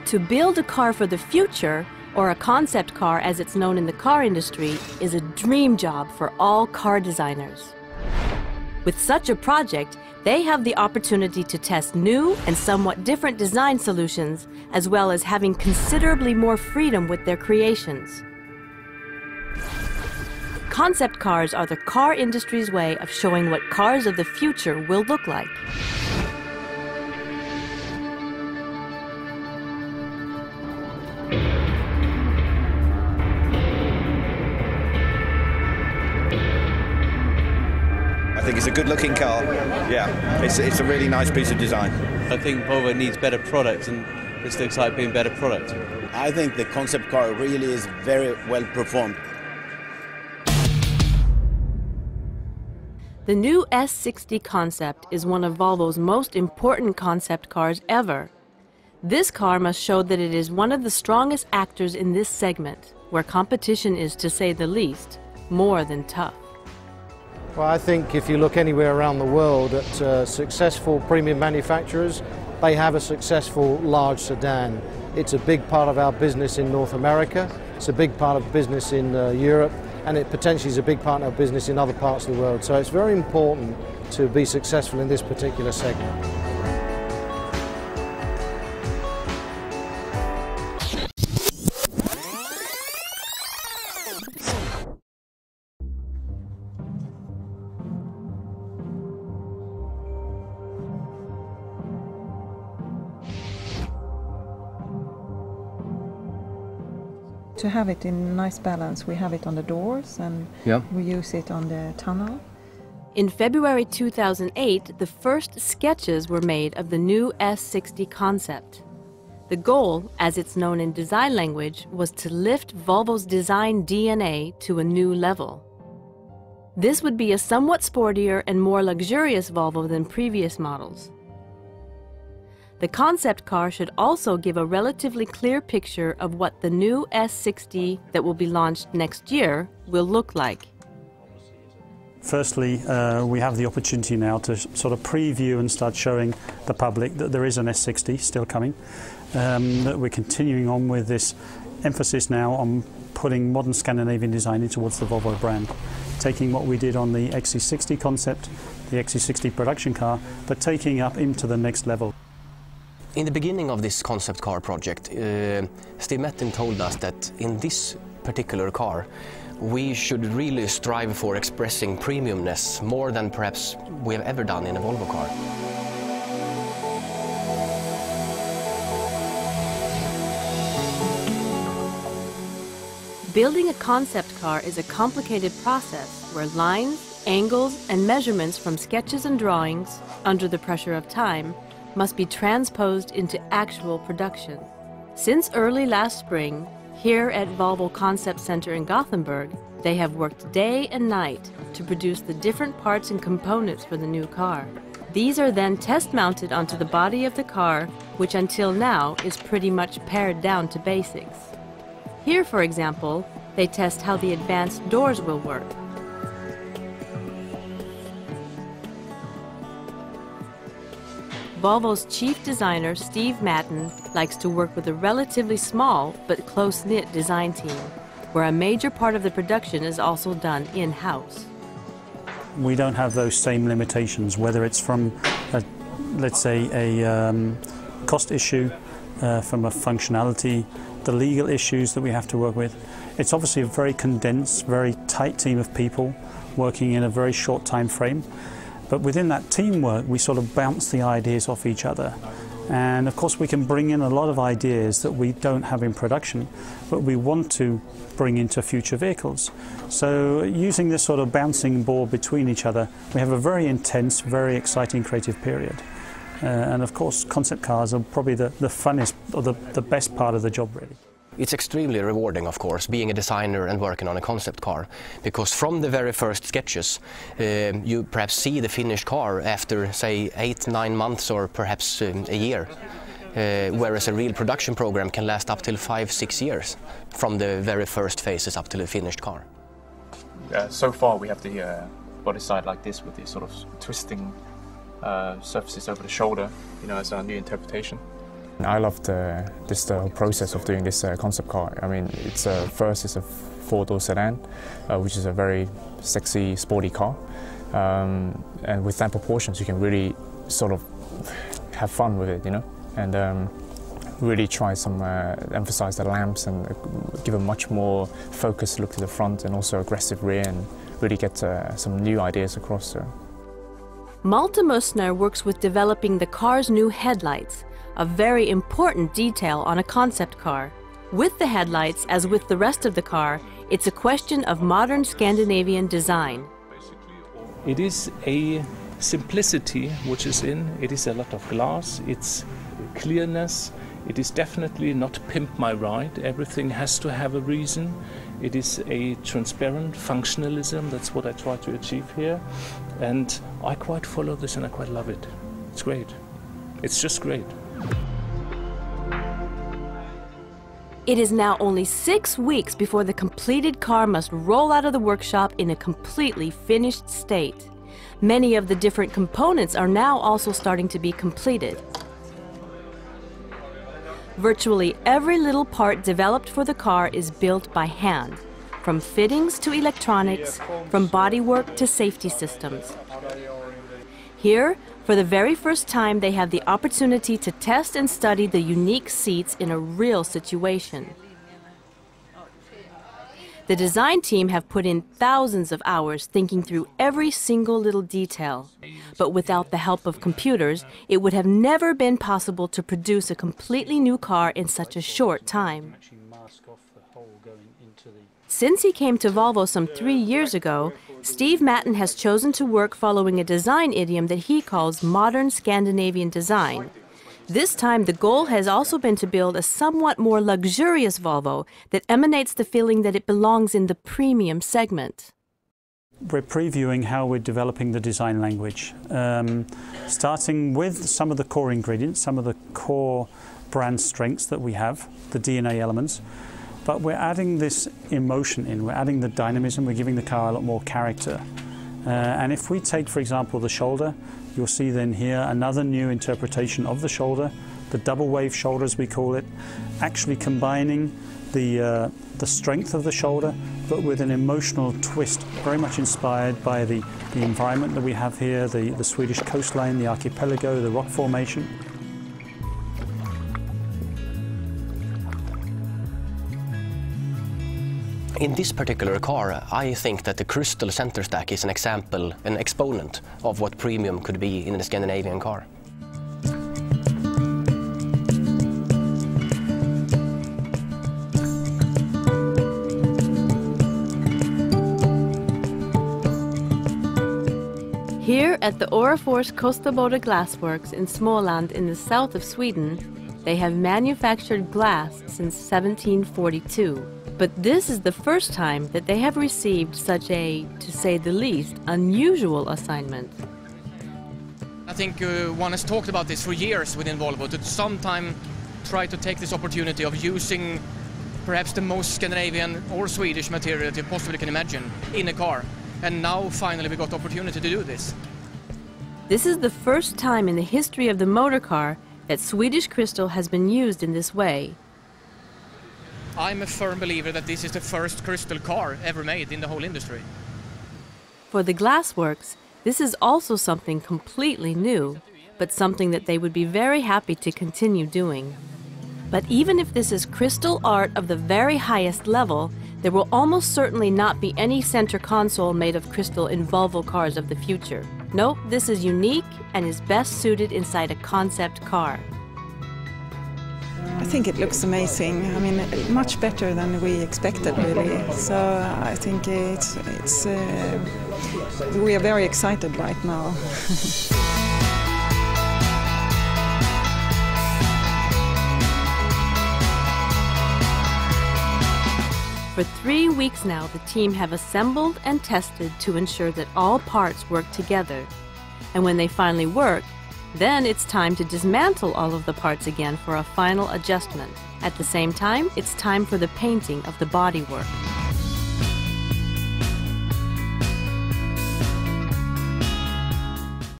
To build a car for the future, or a concept car as it's known in the car industry, is a dream job for all car designers. With such a project, they have the opportunity to test new and somewhat different design solutions, as well as having considerably more freedom with their creations. Concept cars are the car industry's way of showing what cars of the future will look like. I think it's a good-looking car. Yeah, it's a really nice piece of design. I think Volvo needs better product, and this looks like being better product. I think the concept car really is very well performed. The new S60 Concept is one of Volvo's most important concept cars ever. This car must show that it is one of the strongest actors in this segment, where competition is, to say the least, more than tough. Well, I think if you look anywhere around the world at successful premium manufacturers, they have a successful large sedan. It's a big part of our business in North America, it's a big part of business in Europe, and it potentially is a big part of our business in other parts of the world. So it's very important to be successful in this particular segment. To have it in nice balance, we have it on the doors and we use it on the tunnel. In February 2008, the first sketches were made of the new S60 Concept. The goal, as it's known in design language, was to lift Volvo's design DNA to a new level. This would be a somewhat sportier and more luxurious Volvo than previous models. The concept car should also give a relatively clear picture of what the new S60 that will be launched next year will look like. Firstly, we have the opportunity now to sort of preview and start showing the public that there is an S60 still coming, that we're continuing on with this emphasis now on putting modern Scandinavian design in towards the Volvo brand, taking what we did on the XC60 concept, the XC60 production car, but taking up into the next level. In the beginning of this concept car project, Steve Mettin told us that in this particular car we should really strive for expressing premiumness more than perhaps we have ever done in a Volvo car. Building a concept car is a complicated process where lines, angles, and measurements from sketches and drawings, under the pressure of time, must be transposed into actual production. Since early last spring, here at Volvo Concept Center in Gothenburg, they have worked day and night to produce the different parts and components for the new car. These are then test-mounted onto the body of the car, which until now is pretty much pared down to basics. Here, for example, they test how the advanced doors will work. Volvo's chief designer, Steve Mettin, likes to work with a relatively small but close-knit design team, where a major part of the production is also done in-house. We don't have those same limitations, whether it's from, let's say, a cost issue, from a functionality, the legal issues that we have to work with. It's obviously a very condensed, very tight team of people working in a very short time frame. But within that teamwork, we sort of bounce the ideas off each other. And of course, we can bring in a lot of ideas that we don't have in production, but we want to bring into future vehicles. So using this sort of bouncing ball between each other, we have a very intense, very exciting creative period. And of course, concept cars are probably the funnest or the best part of the job, really. It's extremely rewarding, of course, being a designer and working on a concept car, because from the very first sketches you perhaps see the finished car after, say, 8-9 months or perhaps a year, whereas a real production program can last up till 5-6 years from the very first phases up to the finished car. So far we have the body side like this with these sort of twisting surfaces over the shoulder, as our new interpretation. I loved this whole process of doing this concept car. I mean, first it's a four-door sedan, which is a very sexy, sporty car. And with that proportions, you can really sort of have fun with it, you know, and really try some emphasize the lamps and give a much more focused look to the front and also aggressive rear, and really get some new ideas across. Malte Musner works with developing the car's new headlights, a very important detail on a concept car. With the headlights, as with the rest of the car, it's a question of modern Scandinavian design. It is a simplicity which is in, it is a lot of glass, it's clearness, it is definitely not pimp my ride, everything has to have a reason. It is a transparent functionalism, that's what I try to achieve here. And I quite follow this and I quite love it. It's great. It's just great. It is now only 6 weeks before the completed car must roll out of the workshop in a completely finished state. Many of the different components are now also starting to be completed. Virtually every little part developed for the car is built by hand, from fittings to electronics, from bodywork to safety systems. Here, for the very first time, they have the opportunity to test and study the unique seats in a real situation. The design team have put in thousands of hours thinking through every single little detail. But without the help of computers, it would have never been possible to produce a completely new car in such a short time. Since he came to Volvo some 3 years ago, Steve Matten has chosen to work following a design idiom that he calls modern Scandinavian design. This time, the goal has also been to build a somewhat more luxurious Volvo that emanates the feeling that it belongs in the premium segment. We're previewing how we're developing the design language, starting with some of the core ingredients, some of the core brand strengths that we have, the DNA elements. But we're adding this emotion in, we're adding the dynamism, we're giving the car a lot more character. And if we take, for example, the shoulder, you'll see then here another new interpretation of the shoulder, the double wave shoulder as we call it, actually combining the strength of the shoulder, but with an emotional twist, very much inspired by the environment that we have here, the Swedish coastline, the archipelago, the rock formation. In this particular car, I think that the crystal center stack is an example, an exponent of what premium could be in a Scandinavian car. Here at the Orrefors Kostaboda Glassworks in Småland in the south of Sweden, they have manufactured glass since 1742. But this is the first time that they have received such a, to say the least, unusual assignment. I think one has talked about this for years within Volvo, to sometime try to take this opportunity of using perhaps the most Scandinavian or Swedish material you possibly can imagine in a car. And now finally we got the opportunity to do this. This is the first time in the history of the motor car that Swedish crystal has been used in this way. I'm a firm believer that this is the first crystal car ever made in the whole industry. For the glassworks, this is also something completely new, but something that they would be very happy to continue doing. But even if this is crystal art of the very highest level, there will almost certainly not be any center console made of crystal in Volvo cars of the future. No, this is unique and is best suited inside a concept car. I think it looks amazing. I mean, much better than we expected, really. So I think we are very excited right now. For 3 weeks now, the team have assembled and tested to ensure that all parts work together. And when they finally work, then it's time to dismantle all of the parts again for a final adjustment. At the same time, it's time for the painting of the bodywork.